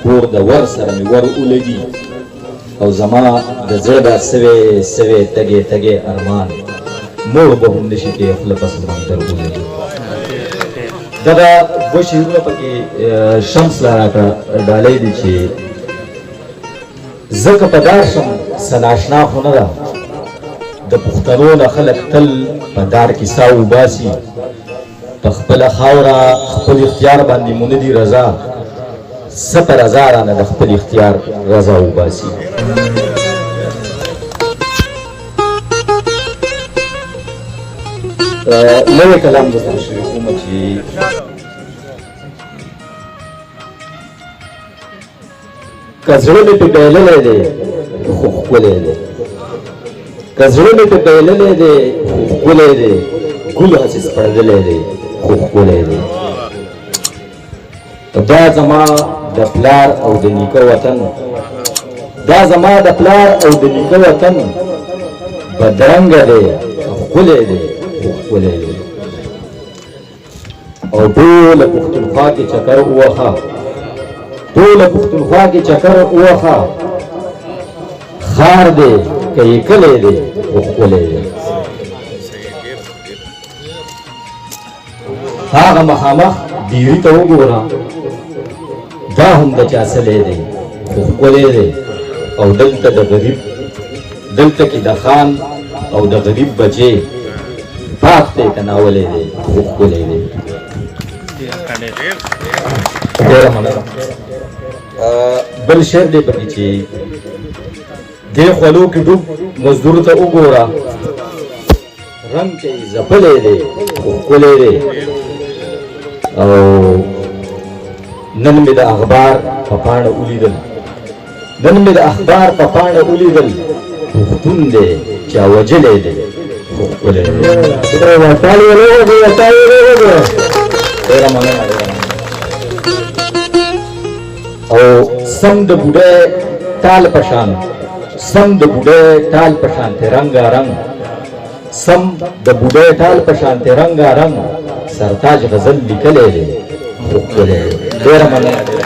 کور د ور سره مې ور ولګي او زما د زړه به سوی سوی تږی تږی ارمان مور به هم نشي کې خوله په سمندر ولګي. دغه دوه شعرونه پکې شمس لا راکړه ډالۍ دي چې زه که په دار شم څه ناشنا خو نه ده د پښتنو نه خلک تل په دار کې سا وباسي په خپله خاوره خپل اختیار باندې مونه دي رضا څه په رضا رانه د خپل اختیار رضا وباسي. نوی کلام درته شریکومه چې که زړه مې پې بایللی دی خو ښکلی دی که زړه مې پې بایللی دی خو ښکلی دی ګل هسې سپړدلی دی خو ښکلی دی. دا زما د پلار او د نیکه وطن دا زما د پلار او د نیکه وطن بدرنګه دی ښکلی دی ښکلی دی. او ټوله پښتونخوا کې چکر ووهه ټوله پښتونخوا کې چکر ووهه ښار دی که یې کلی دی خو ښکلی دی. هغه مخامخ ډیري ته وګوره دا هم د چا سلی دی خو ښکلی دی. او دلته د غریب دلته کې د خان او د غریب بچې پاک دی که ناولی دی خو ښکلی دی. ډېره مننه. بل شعر دی پکې چې دې خولو کې ډوب مزدور ته وګوره رنګ کې یې ځپلی دی خو ښکلی دی. او نن مې د اخبار په پاڼه ولیدل نن مې د اخبار په پاڼه ولیدل پښتون دی چا وجلی دی خو ښکلی دی. ډېره مننه. او سم د بوډۍ ټال په شان سم د بوډۍ ټال په شانتې رنګارنګ سم د بوډۍ ټال په شانتې رنګارنګ سرتاج غزل لیکلی دی خو ښکلی دی. ډېره مننه.